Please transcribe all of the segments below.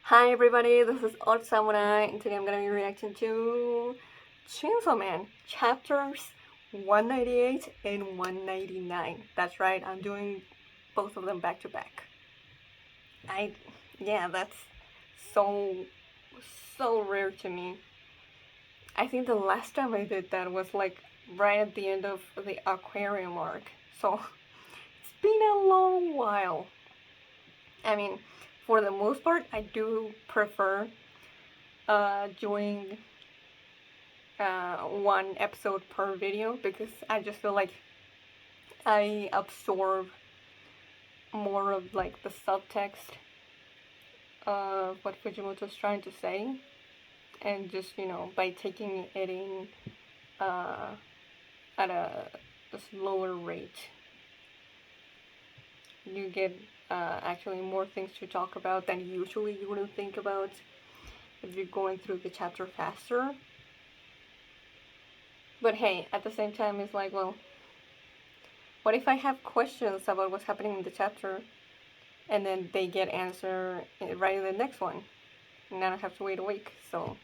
Hi everybody, this is Odd Samurai, and today I'm gonna be reacting to Chainsaw Man chapters 198 and 199. That's right, I'm doing both of them back to back. I, yeah, that's so, so rare to me. I think the last time I did that was like right at the end of the aquarium arc, so it's been a long while. I mean, for the most part, I do prefer doing one episode per video because I just feel like I absorb more of like the subtext of what Fujimoto's trying to say, and just by taking it in uh, at a slower rate, you get actually more things to talk about than usually you wouldn't think about if you're going through the chapter faster. But hey, at the same time, it's like, well, what if I have questions about what's happening in the chapter and then they get answered right in the next one? And then I have to wait a week. So,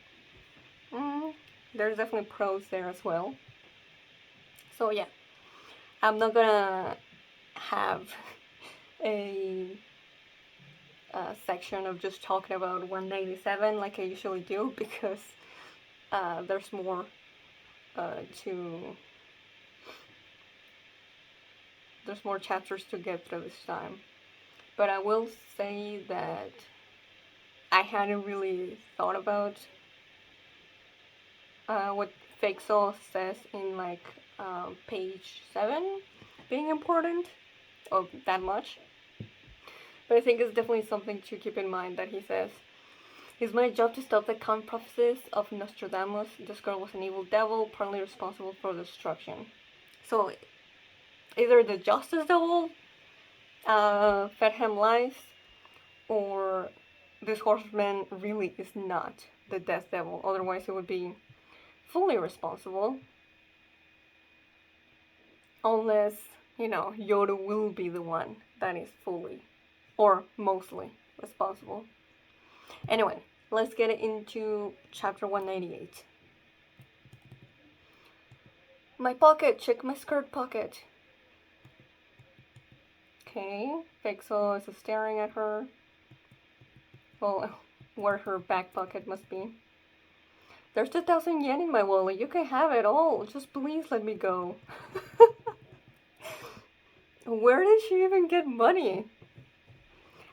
mm, there's definitely pros there as well. So, yeah, I'm not gonna have a, a section of just talking about 197 like I usually do because there's more to. There's more chapters to get through this time. But I will say that I hadn't really thought about what Fake Soul says in like page 7 being important, or that much. But I think it's definitely something to keep in mind that he says, "It's my job to stop the con prophecies of Nostradamus. This girl was an evil devil, partly responsible for the destruction." So either the Justice Devil fed him lies, or this horseman really is not the Death Devil. Otherwise, it would be fully responsible. Unless, Yoda will be the one that is fully or mostly responsible. Anyway, let's get into chapter 198. My pocket, check my skirt pocket. Okay, Pixel is staring at her. Well, where her back pocket must be. There's 2,000 yen in my wallet. You can have it all. Just please let me go. Where did she even get money?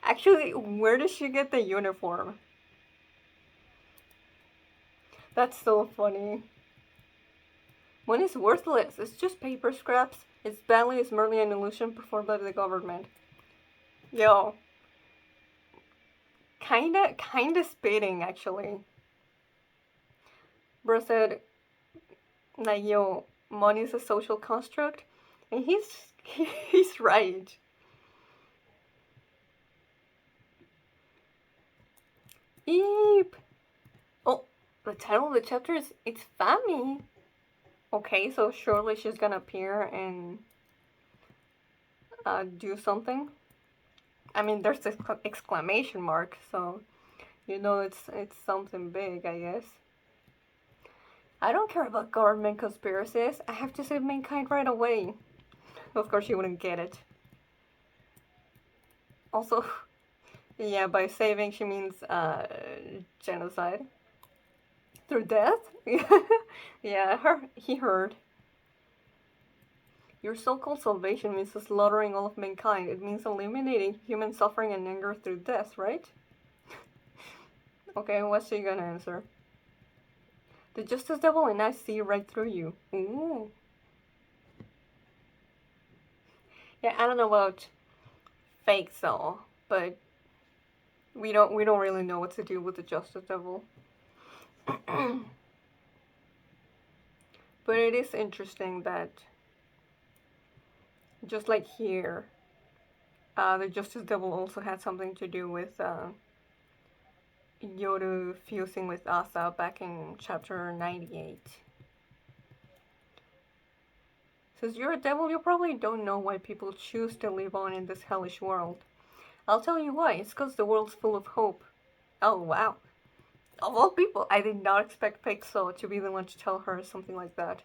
Actually, where did she get the uniform? That's so funny. Money's worthless. It's just paper scraps. Its value is merely an illusion performed by the government. Yo. Kinda spitting, actually. Bro said, like, yo, money's a social construct. And he's right. Eep. Oh, the title of the chapter is It's Fami. Okay, so surely she's gonna appear and do something. I mean, there's this exclamation mark, so it's something big, I guess. I don't care about government conspiracies. I have to save mankind right away. Of course, you wouldn't get it. Also, yeah, by saving she means genocide through death. Yeah, he heard. Your so-called salvation means slaughtering all of mankind. It means eliminating human suffering and anger through death, right? Okay, what's she gonna answer? The Justice Devil and I see right through you. Ooh. Yeah, I don't know about Fake Soul, but we don't really know what to do with the Justice Devil. But it is interesting that just like here, the Justice Devil also had something to do with Yoru fusing with Asa back in chapter 98. Since you're a devil, you probably don't know why people choose to live on in this hellish world. I'll tell you why. It's because the world's full of hope. Oh, wow. Of all people, I did not expect Pixel to be the one to tell her something like that.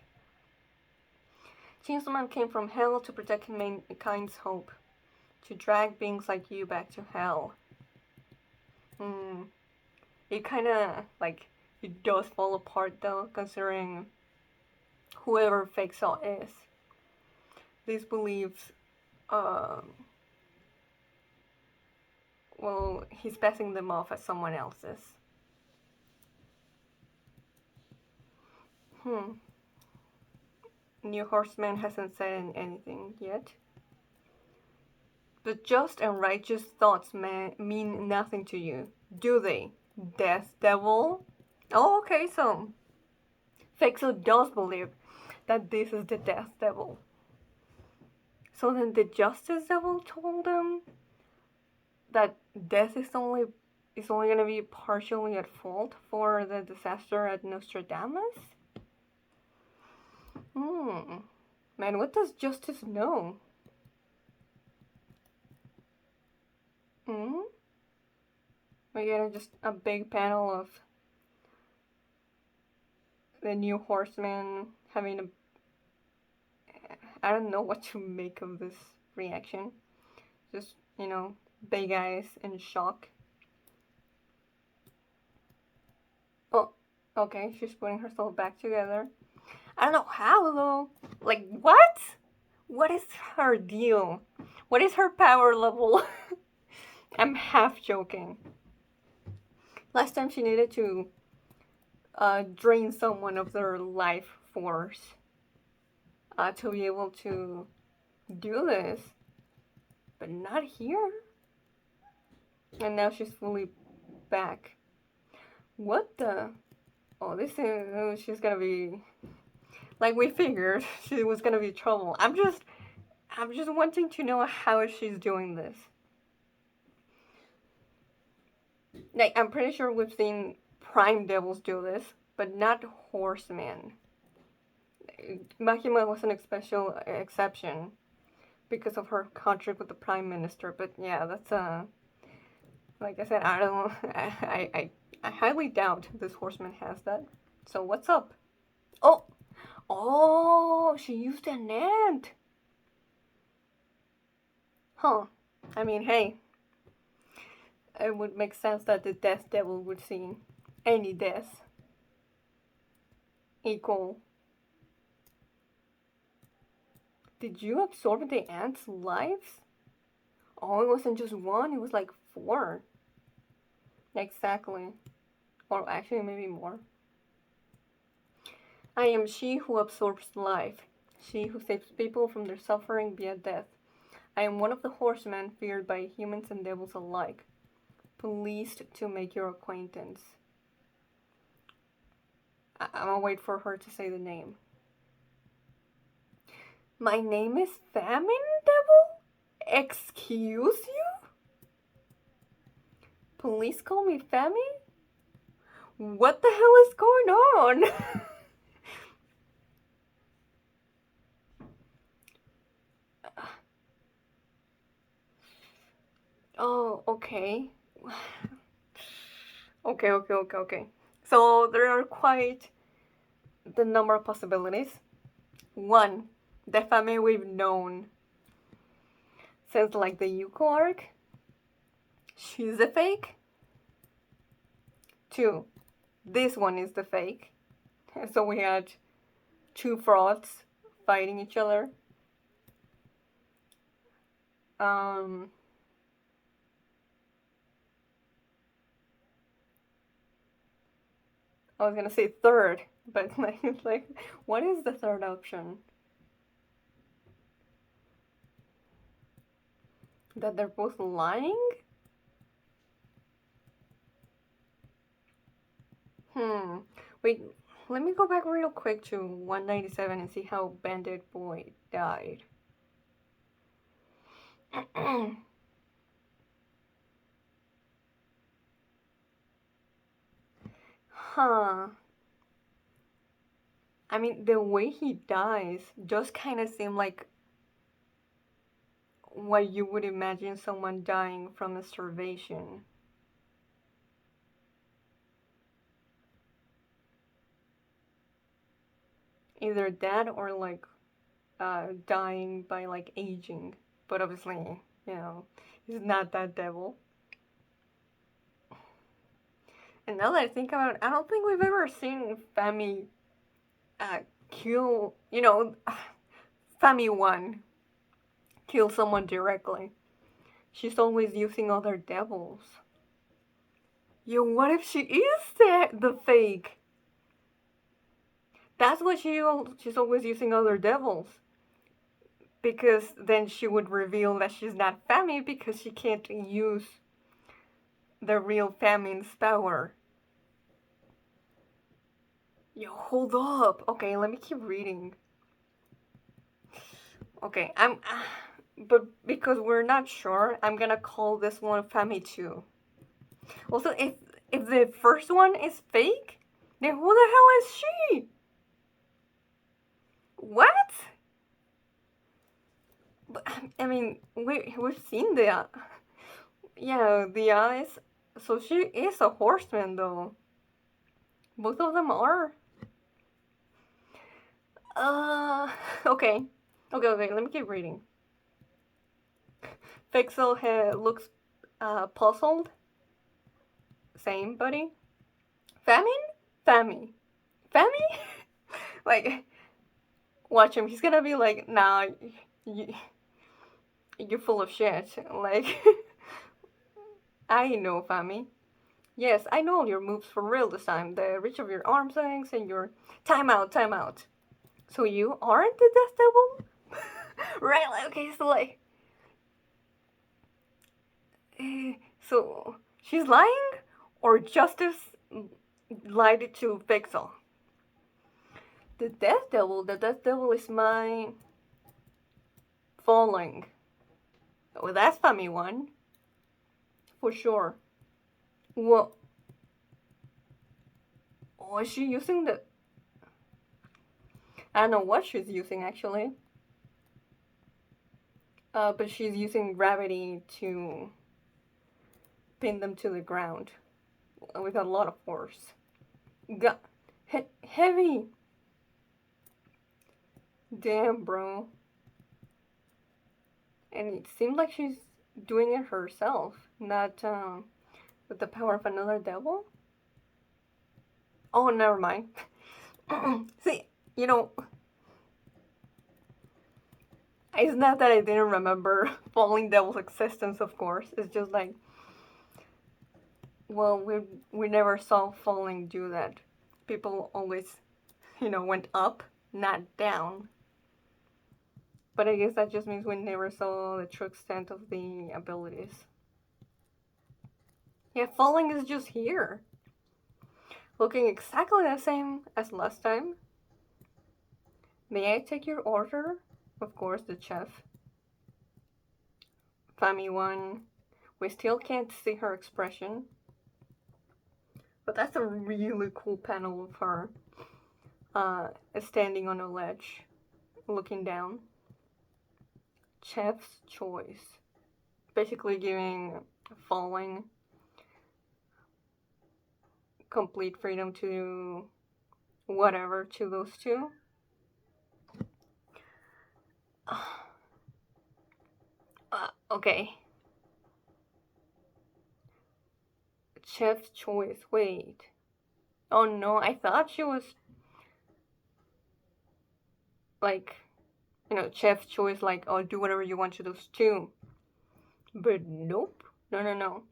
Chainsaw Man came from hell to protect mankind's hope. To drag beings like you back to hell. Hmm. It kinda, like, it does fall apart though, considering whoever Fake Saw is. These beliefs, well, he's passing them off as someone else's. New Horseman hasn't said anything yet. But just and righteous thoughts mean nothing to you, do they? Death Devil? Oh, okay, so Fexo does believe that this is the Death Devil. So then the Justice Devil told him that death is only gonna be partially at fault for the disaster at Nostradamus? Man, what does Justice know? We get just a big panel of the New Horseman having a... I don't know what to make of this reaction. Just, big eyes in shock. Oh, okay, she's putting herself back together. I don't know how though. Like, what? What is her deal? What is her power level? I'm half joking. Last time she needed to drain someone of their life force to be able to do this. But not here. And now she's fully back. What the? Oh, this is... she's gonna be... Like we figured, she was gonna be trouble. I'm just wanting to know how she's doing this. Like, I'm pretty sure we've seen Prime Devils do this, but not Horsemen. Makima was an special exception because of her contract with the Prime Minister, but yeah, that's like I said, I don't... I highly doubt this Horseman has that. So what's up? Oh, she used an ant. Huh. I mean, hey, it would make sense that the Death Devil would see any death equal. Did you absorb the ants' lives? Oh, it wasn't just one, it was like 4. Exactly. Or actually, maybe more. I am she who absorbs life, she who saves people from their suffering via death. I am one of the horsemen feared by humans and devils alike. Pleased to make your acquaintance. I'm gonna wait for her to say the name. My name is Famine Devil? Excuse you? Police call me Famine? What the hell is going on? Oh, okay. Okay. So there are quite the number of possibilities. 1, the family we've known since like the Yuko arc. She's a fake. 2, this one is the fake. So we had 2 frauds fighting each other. I was gonna say 3rd, but like, what is the 3rd option? That they're both lying? Wait, let me go back real quick to 197 and see how Bandit Boy died. Huh. I mean, the way he dies just kind of seemed like what you would imagine someone dying from a starvation. Either that or like dying by like aging. But obviously, you know, he's not that devil. And now that I think about it, I don't think we've ever seen Fami uh, kill, Fami 1 kill someone directly. She's always using other devils. Yo, what if she is the fake? That's what she's always using other devils. Because then she would reveal that she's not Fami because she can't use the real Fami's power. Yo, hold up. Okay, let me keep reading. Okay, but because we're not sure, I'm gonna call this one Fami 2. Also, if the first one is fake, then who the hell is she? What? But, I mean, we've seen the the eyes. So she is a horseman, though. Both of them are. Uh, okay, okay. Let me keep reading. Fixel looks puzzled. Same, buddy. Famine? Fammy. Fammy? Like, watch him. He's gonna be like, nah, you're full of shit. Like, I know, Fammy. Yes, I know all your moves for real this time. The reach of your arm swings and your time out, time out. So you aren't the Death Devil? Right, like, okay, so like, so she's lying? Or Justice lied to Fixel? The Death Devil is my falling. Oh, that's Fami 1. For sure. What? Oh, is she using the... I don't know what she's using, actually. But she's using gravity to pin them to the ground. With a lot of force. Heavy! Damn, bro. And it seemed like she's doing it herself, not with the power of another devil. Oh, never mind. See, it's not that I didn't remember Falling Devil's existence, of course. It's just like, well, we never saw Falling do that. People always, went up, not down. But I guess that just means we never saw the true extent of the abilities. Yeah, Falling is just here. Looking exactly the same as last time. May I take your order? Of course, the chef. Fami 1. We still can't see her expression. But that's a really cool panel of her standing on a ledge, looking down. Chef's choice. Basically giving Falling complete freedom to whatever to those two. Okay. Chef's choice. Wait. Oh no, I thought she was like, chef's choice, like, oh, do whatever you want to those two. But nope. No.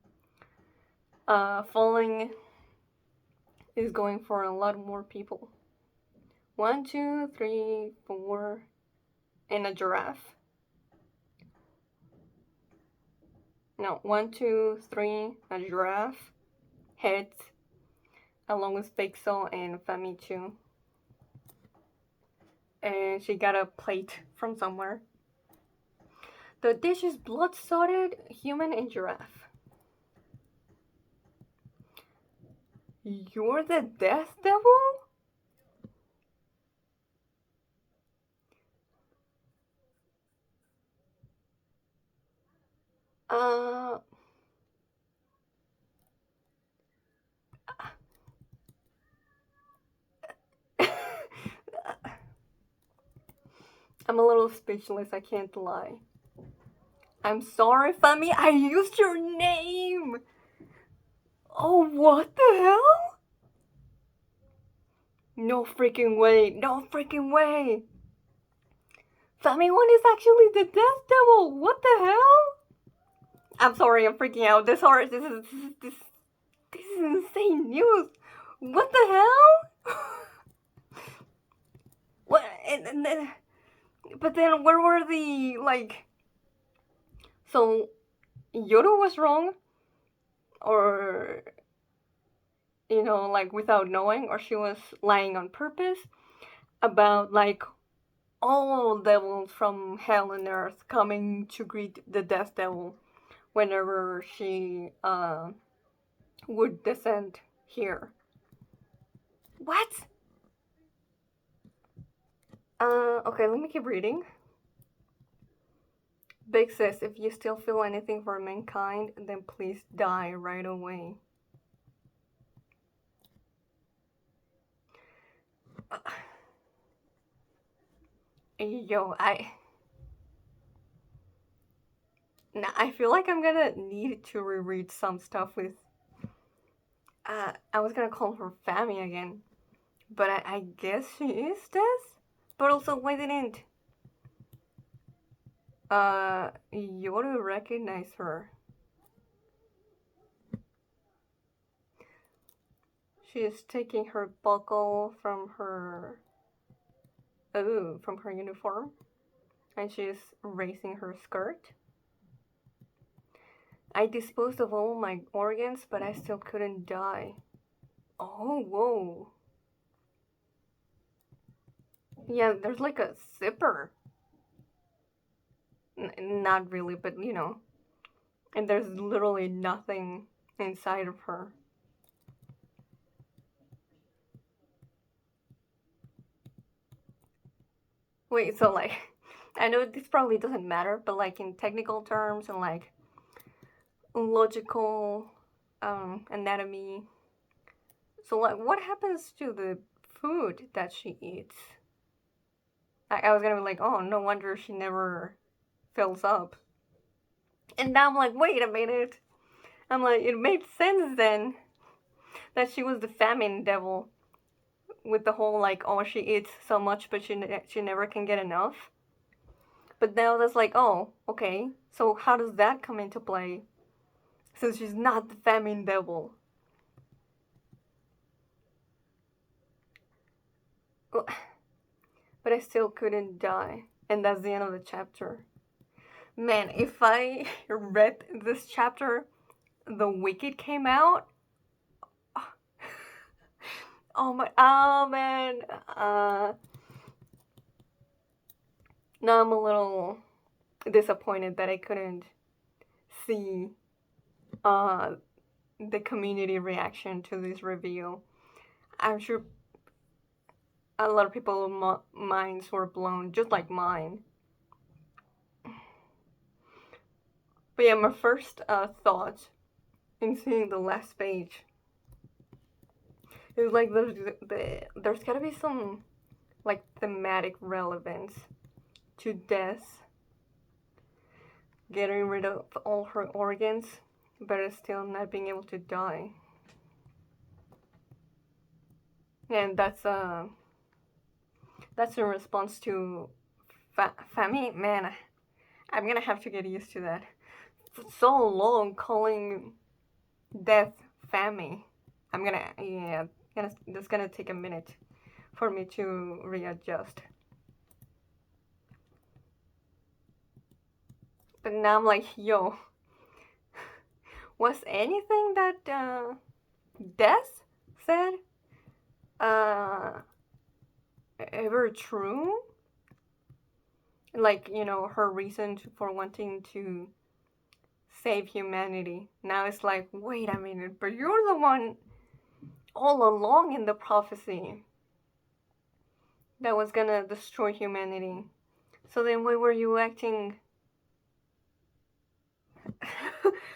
Falling is going for a lot more people. 1, 2, 3, 4, and a giraffe. No, 1, 2, 3, a giraffe, heads, along with Pixel and Fami 2. And she got a plate from somewhere. The dish is blood-spotted, human, and giraffe. You're the Death Devil? Uh... I'm a little speechless, I can't lie. I'm sorry, Fami, I used your name! Oh, what the hell? No freaking way, no freaking way! Fami 1 is actually the Death Devil, what the hell? I'm sorry, I'm freaking out. This is insane news. What the hell? What? And then, but then where were the like? So Yoda was wrong, or like without knowing, or she was lying on purpose about like all devils from hell and earth coming to greet the Death Devil whenever she would descend here. What? Okay, let me keep reading. Big says, if you still feel anything for mankind, then please die right away. Yo, I feel like I'm gonna need to reread some stuff with, I was gonna call her Fami again, but I guess she is Death? But also, why didn't, Yoda recognize her? She is taking her buckle from her, from her uniform, and she is raising her skirt. I disposed of all my organs, but I still couldn't die. Oh, whoa. Yeah, there's like a zipper. Not really, but and there's literally nothing inside of her. Wait, so like, I know this probably doesn't matter, but like in technical terms and like logical anatomy, so like what happens to the food that she eats? I was gonna be like, oh, no wonder she never fills up. And now I'm like, wait a minute. I'm like, it made sense then that she was the famine devil with the whole like, oh, she eats so much but she never can get enough. But now that's like, oh, okay. So how does that come into play? Since she's not the famine devil. But I still couldn't die. And that's the end of the chapter. Man, if I read this chapter the week it came out, oh man, now I'm a little disappointed that I couldn't see the community reaction to this review. I'm sure a lot of people's minds were blown, just like mine. But yeah, my first thought in seeing the last page is like there's gotta be some like thematic relevance to Death getting rid of all her organs, but still not being able to die. And that's in response to Fami. Man, I'm gonna have to get used to that. For so long calling Death Fami. That's gonna take a minute for me to readjust. But now I'm like, yo, was anything that Death said ever true? Like, her reason for wanting to save humanity. Now it's like, wait a minute, but you're the one all along in the prophecy that was gonna destroy humanity. So then why were you acting?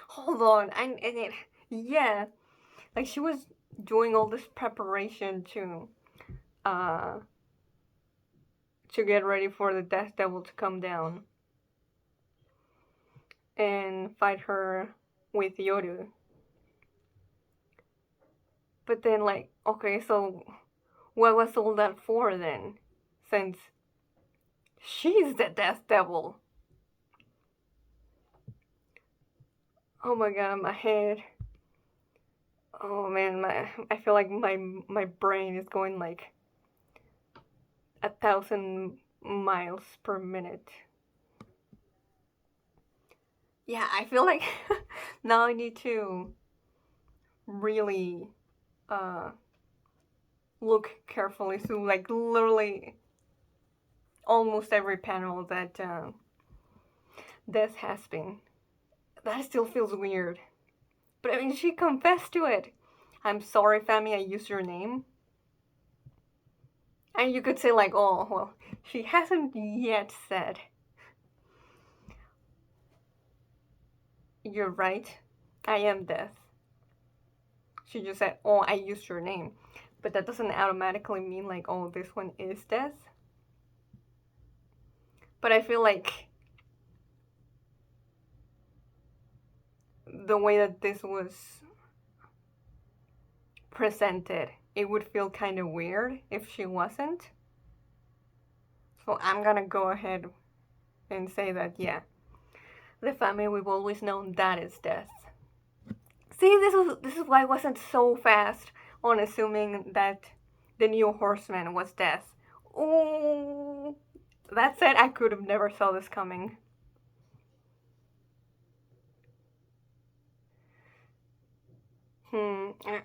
Hold on, yeah, like she was doing all this preparation to to get ready for the Death Devil to come down and fight her with Yoru. But then, like, okay, so what was all that for then? Since she's the Death Devil. Oh my god, my head. Oh man, I feel like my brain is going like 1,000 miles per minute. Yeah, I feel like now I need to really look carefully through like literally almost every panel that Death has been. That still feels weird. But I mean, she confessed to it. I'm sorry, Fami, I used your name. And you could say like, oh, well, she hasn't yet said. You're right. I am Death. She just said, oh, I used your name. But that doesn't automatically mean like, oh, this one is Death. But I feel like the way that this was presented, it would feel kind of weird if she wasn't. So I'm gonna go ahead and say that, yeah, the family we've always known, that is Death. See, this is why I wasn't so fast on assuming that the new horseman was Death. Ooh, that said, I could have never saw this coming.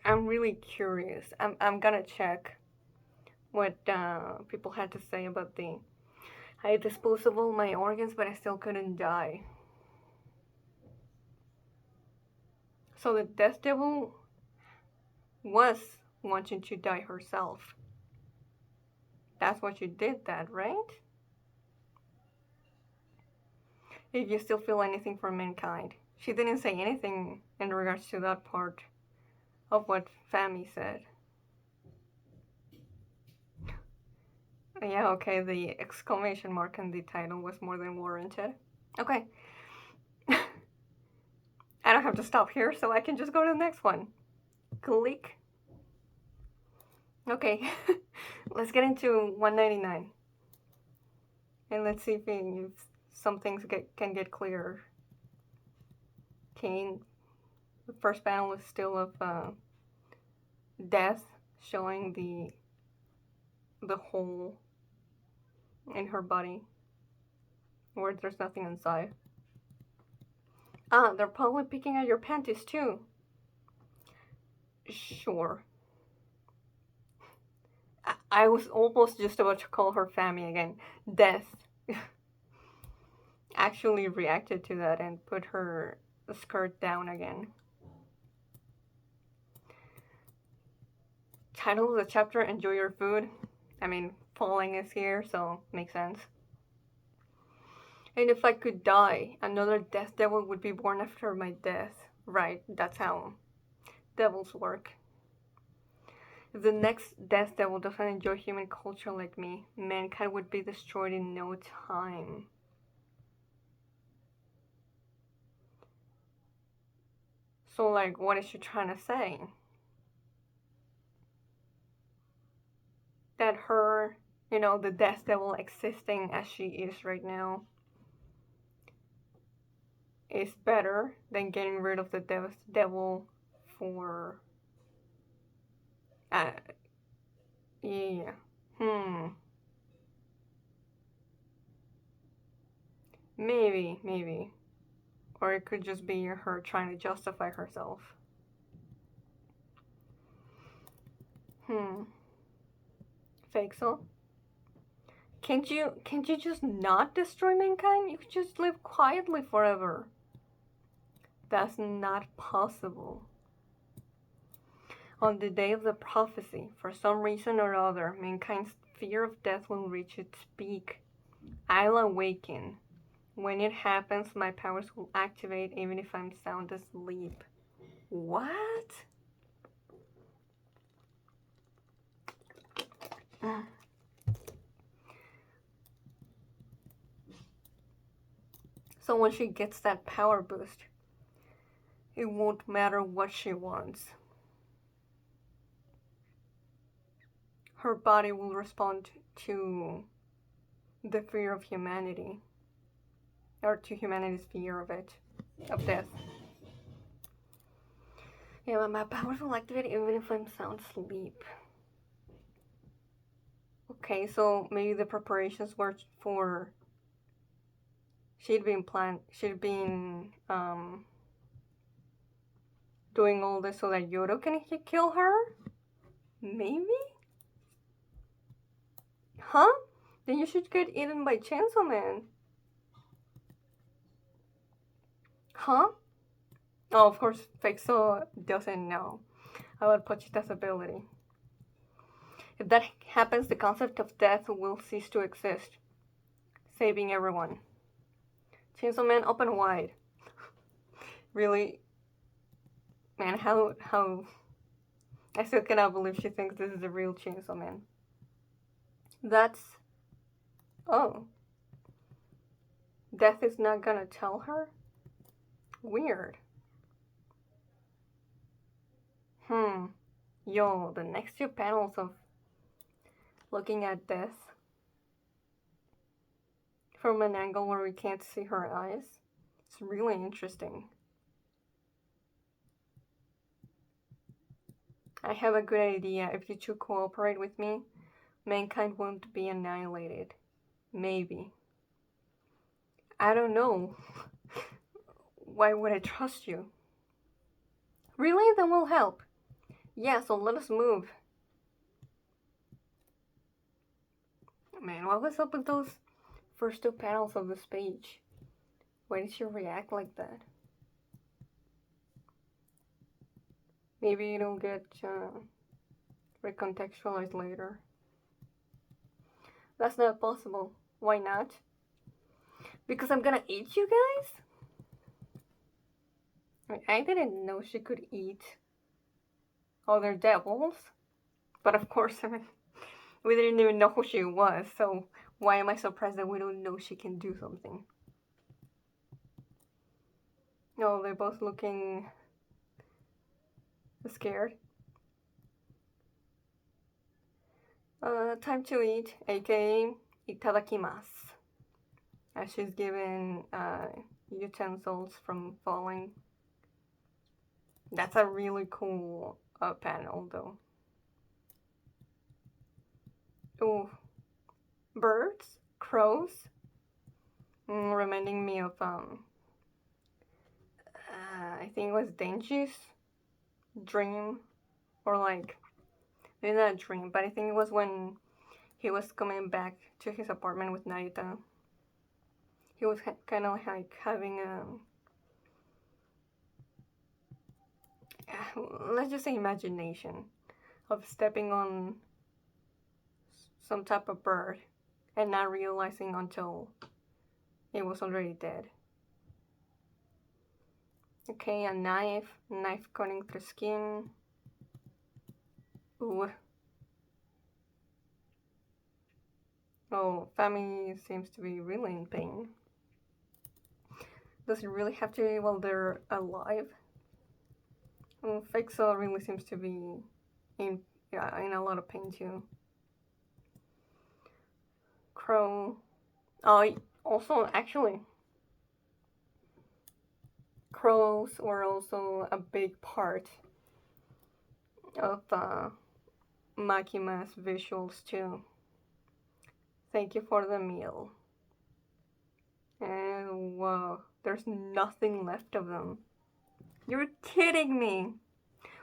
I'm really curious. I'm gonna check what people had to say about the. I disposed of all my organs, but I still couldn't die. So the Death Devil was wanting to die herself. That's what you did, that right? If you still feel anything for mankind. She didn't say anything in regards to that part of what Fami said. Yeah, okay, the exclamation mark in the title was more than warranted. Okay. I don't have to stop here, so I can just go to the next one. Click. Okay, let's get into 199. And let's see if some things can get clearer. Kane, the first panel is still of Death, showing the hole in her body where there's nothing inside. Ah, they're probably picking at your panties too. Sure. I was almost just about to call her Fami again. Death actually reacted to that and put her skirt down again. Title of the chapter, Enjoy Your Food. I mean, falling is here, so makes sense. And if I could die, another Death Devil would be born after my death. Right, that's how devils work. If the next Death Devil doesn't enjoy human culture like me, mankind would be destroyed in no time. So, like, what is she trying to say? That her, the Death Devil existing as she is right now is better than getting rid of the Death Devil for. Yeah. Maybe. Or it could just be her trying to justify herself. Fake so? Can't you just not destroy mankind? You could just live quietly forever. That's not possible. On the day of the prophecy, for some reason or other, mankind's fear of death will reach its peak. I'll awaken. When it happens, my powers will activate even if I'm sound asleep. What? So when she gets that power boost, it won't matter what she wants. Her body will respond to the fear of humanity, or to humanity's fear of it, of death. Yeah, but my powers will activate even if I'm sound asleep. Okay, so maybe the preparations were for. She'd been doing all this so that Yodo can kill her? Maybe? Huh? Then you should get eaten by Chainsaw Man. Huh? Oh, of course, Fexo doesn't know about Pochita's ability. If that happens, the concept of death will cease to exist, saving everyone. Chainsaw Man open wide. Really? Man, how... I still cannot believe she thinks this is a real Chainsaw Man. That's... Oh. Death is not gonna tell her? Weird. Yo, the next two panels of looking at death from an angle where we can't see her eyes. It's really interesting. I have a good idea. If you two cooperate with me, mankind won't be annihilated. Maybe. I don't know. Why would I trust you? Really? Then we'll help. Yeah, so let us move. Man, what was up with those first two panels of this page? Why did she react like that? Maybe it'll get recontextualized later. That's not possible. Why not? Because I'm gonna eat you guys? I didn't know she could eat other devils. But of course, I mean, we didn't even know who she was, so why am I surprised that we don't know she can do something? No, they're both looking scared. Time to eat, aka itadakimasu. As she's given utensils from falling. That's a really cool panel, though. Ooh, birds, crows, reminding me of I think it was Denji's dream, or like maybe not a dream, but I think it was when he was coming back to his apartment with Narita. He was kind of like having a let's just say imagination of stepping on some type of bird and not realizing until it was already dead. Okay, a knife cutting through skin. Ooh. Oh, Fami seems to be really in pain. Does it really have to be while they're alive? Fexo really seems to be in a lot of pain too. Crow. Oh, also, actually, crows were also a big part of Makima's visuals too. Thank you for the meal. And whoa, there's nothing left of them. You're kidding me!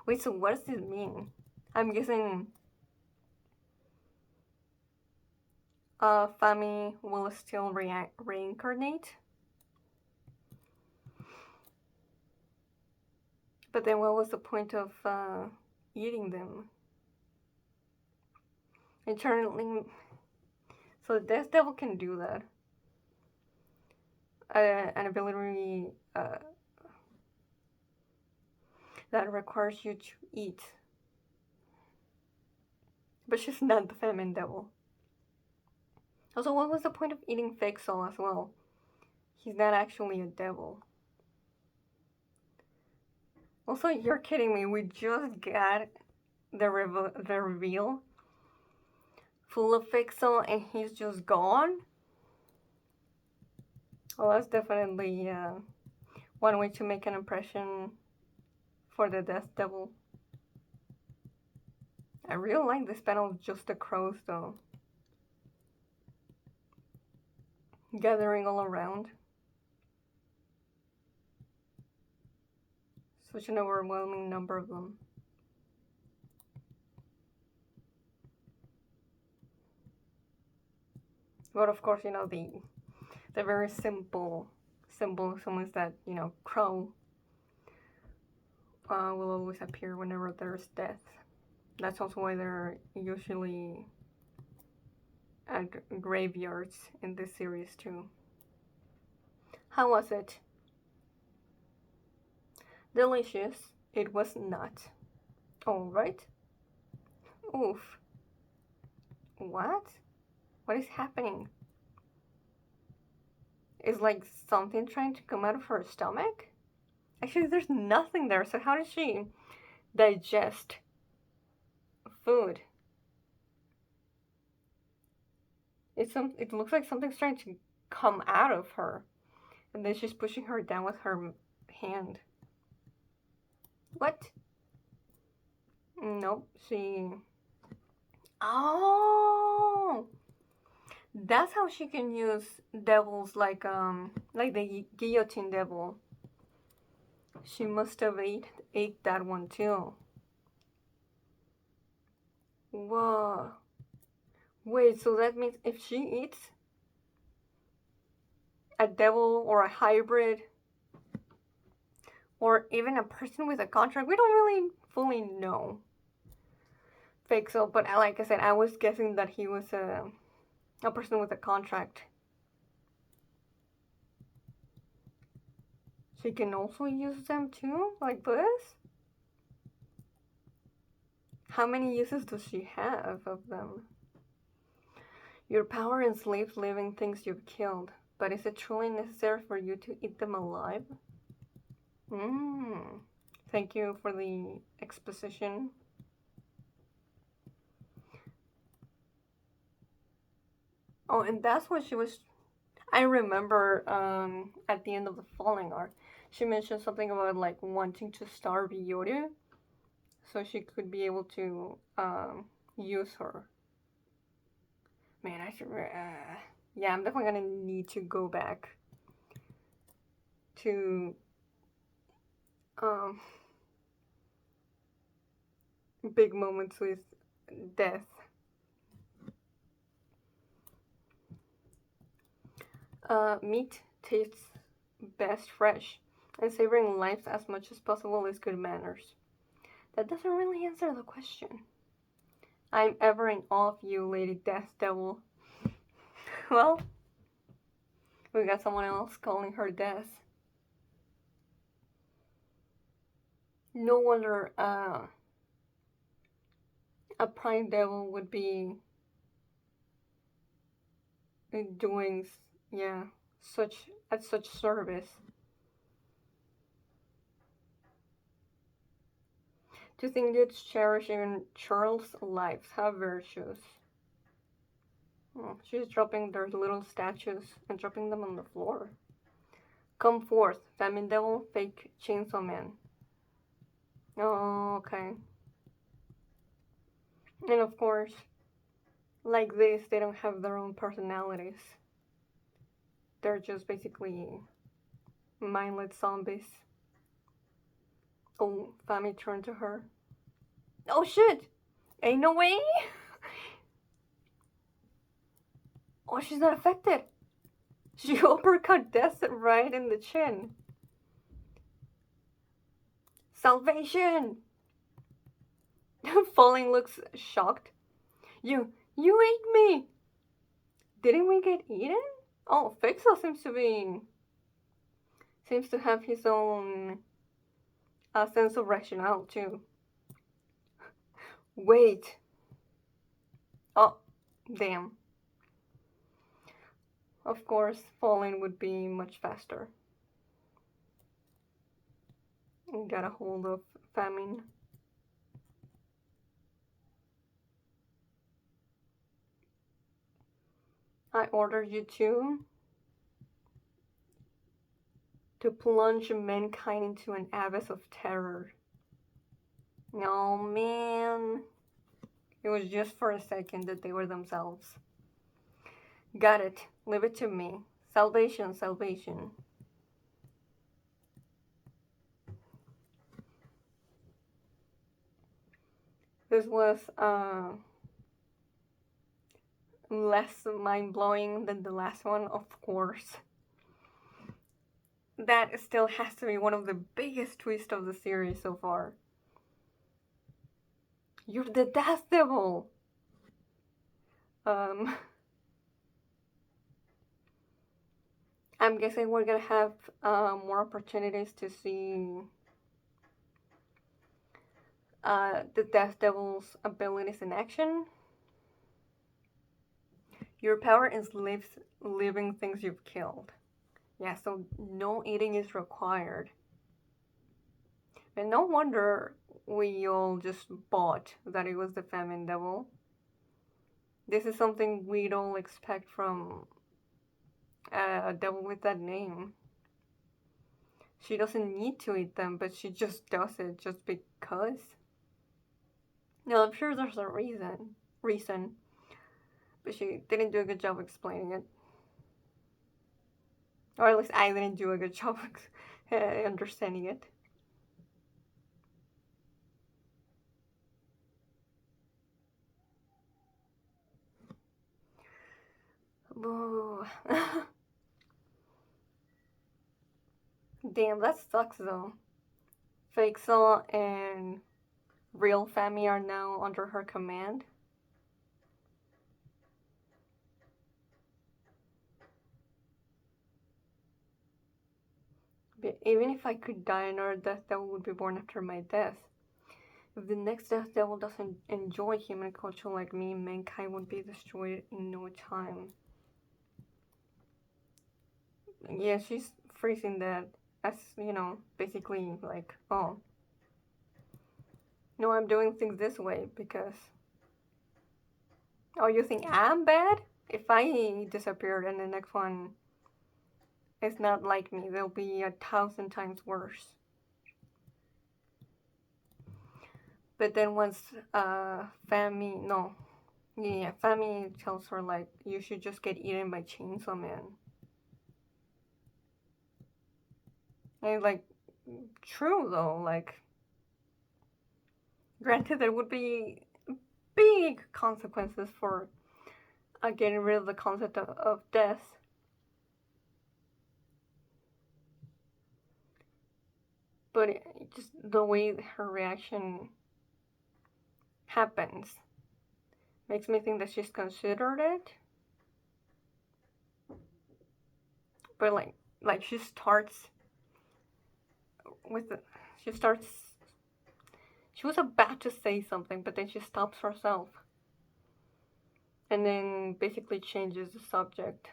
Wait, so what does this mean? I'm guessing Fami will still reincarnate? But then what was the point of eating them? Eternally. So the Death Devil can do that. An ability that requires you to eat. But she's not the Feminine Devil. Also, what was the point of eating Fake Soul as well? He's not actually a devil. Also, you're kidding me. We just got the reveal full of Fixel and he's just gone? Well, that's definitely one way to make an impression for the Death Devil. I really like this panel of just the crows though. Gathering all around. Such an overwhelming number of them. But of course, you know, the very simple symbolism is that, you know, crow will always appear whenever there's death. That's also why they're usually at graveyards in this series too. How was it? Delicious. It was not. Alright. Oof. What? What is happening? Is like something trying to come out of her stomach? Actually, there's nothing there, so how does she digest food? It looks like something's trying to come out of her. And then she's pushing her down with her hand. What? Nope, she... Oh! That's how she can use devils like the guillotine devil. She must have ate that one too. Whoa. Wait, so that means if she eats a devil or a hybrid or even a person with a contract, we don't really fully know Fixel, but like I said, I was guessing that he was a person with a contract. She can also use them too, like this? How many uses does she have of them? Your power enslaves living things you've killed, but is it truly necessary for you to eat them alive? Thank you for the exposition. Oh, and that's what she was... I remember at the end of the Falling Arc, she mentioned something about like wanting to starve Yoru so she could be able to use her. Man, I should... yeah, I'm definitely gonna need to go back to big moments with death. Meat tastes best fresh, and savoring life as much as possible is good manners. That doesn't really answer the question. I'm ever in awe of you, Lady Death Devil. Well, we got someone else calling her Death. No wonder a Prime Devil would be doing, yeah, such service. To think it's cherishing Charles' lives, have virtues. Oh, she's dropping their little statues and dropping them on the floor. Come forth, Famine Devil, fake Chainsaw Man. Oh, okay. And of course, like this, they don't have their own personalities. They're just basically mindless zombies. Oh, Fami turned to her. Oh shit! Ain't no way! Oh, she's not affected! She uppercut Death right in the chin. Salvation! Falling looks shocked. You ate me! Didn't we get eaten? Oh, Fixel seems to have his own sense of rationale too. Wait. Oh, damn. Of course, falling would be much faster. And got a hold of famine. I ordered you to plunge mankind into an abyss of terror. No, man. It was just for a second that they were themselves. Got it. Leave it to me. Salvation, salvation. This was less mind-blowing than the last one, of course. That still has to be one of the biggest twists of the series so far. You're the Death Devil! I'm guessing we're gonna have more opportunities to see the Death Devil's abilities in action. Your power is living things you've killed. Yeah, so no eating is required. And no wonder we all just bought that it was the Famine Devil. This is something we don't expect from a devil with that name. She doesn't need to eat them, but she just does it just because. No, I'm sure there's a reason, but she didn't do a good job explaining it. Or at least I didn't do a good job understanding it. Boo. Damn, that sucks though. Fake Saw and real Fami are now under her command. But even if I could die, another Death Devil would be born after my death. If the next Death Devil doesn't enjoy human culture like me, mankind would be destroyed in no time. Yeah, she's phrasing that as, basically like, oh, no, I'm doing things this way because. Oh, you think I'm bad? If I disappeared and the next one is not like me, they'll be 1,000 times worse. But then once Fami tells her like you should just get eaten by Chainsaw Man. And like true though, like granted there would be big consequences for getting rid of the concept of death. But just the way her reaction happens makes me think that she's considered it. But like she starts with the, she starts she was about to say something, but then she stops herself. And then basically changes the subject.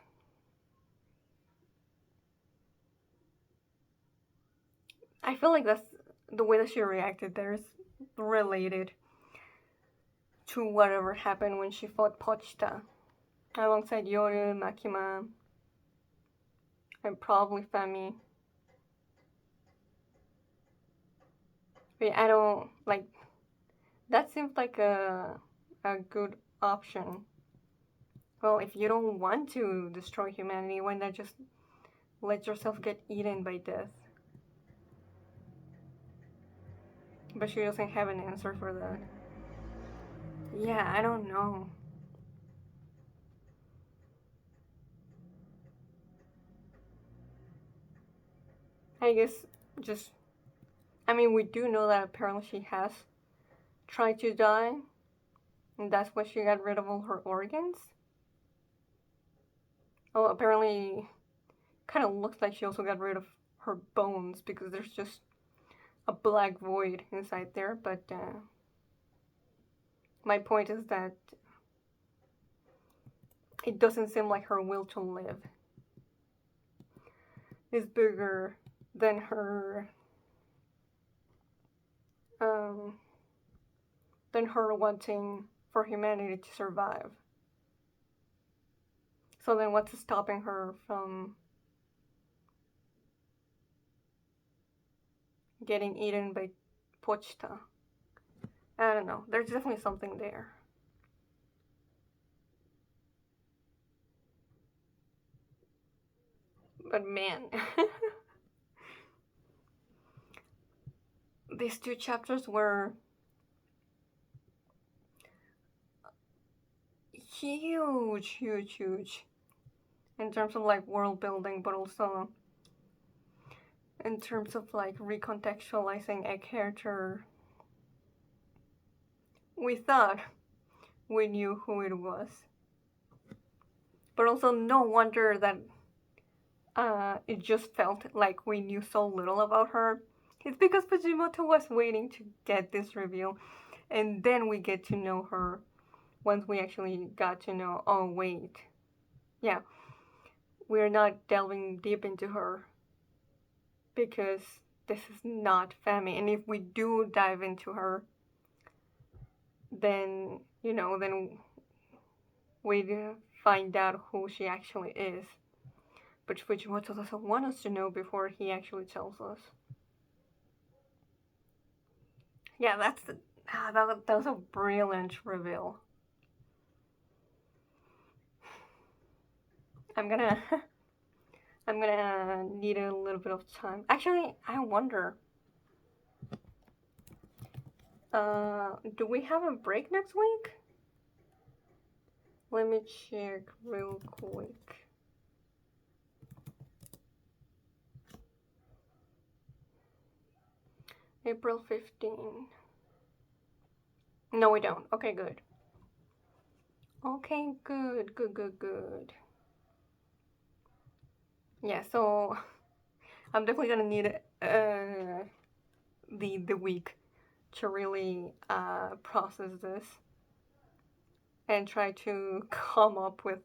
I feel like that's the way that she reacted there is related to whatever happened when she fought Pochita alongside Yoru, Makima, and probably Fami. But I don't like that seems like a good option. Well, if you don't want to destroy humanity, why not just let yourself get eaten by death? But she doesn't have an answer for that. Yeah, I don't know. I guess just. I mean, we do know that apparently she has tried to die, and that's why she got rid of all her organs. Oh, apparently, kind of looks like she also got rid of her bones because there's just a black void inside there. But my point is that it doesn't seem like her will to live. is bigger than her wanting for humanity to survive. So then what's stopping her from getting eaten by Pochta? I don't know. There's definitely something there. But man, these two chapters were huge, huge, huge in terms of like world building, but also in terms of like recontextualizing a character we thought we knew who it was. But also, no wonder that it just felt like we knew so little about her. It's because Fujimoto was waiting to get this reveal, and then we get to know her once we actually got to know, oh wait, yeah, we're not delving deep into her because this is not Fami. And if we do dive into her, then, then we find out who she actually is. But Fujimoto doesn't want us to know before he actually tells us. Yeah, that was a brilliant reveal. I'm gonna need a little bit of time. Actually, I wonder. Do we have a break next week? Let me check real quick. April 15. No, we don't. Okay, good. Okay, good, good, good, good. Yeah, so I'm definitely gonna need the week to really process this and try to come up with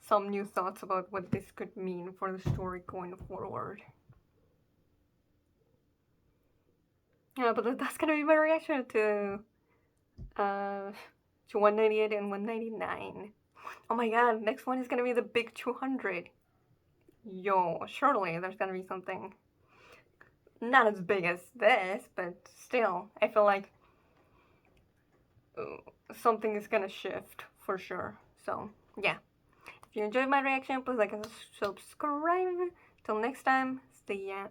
some new thoughts about what this could mean for the story going forward. Yeah, but that's gonna be my reaction to 198 and 199. Oh my god, next one is gonna be the big 200. Yo, surely there's gonna be something not as big as this, but still, I feel like something is gonna shift for sure. So, yeah. If you enjoyed my reaction, please like and subscribe. Till next time, see ya.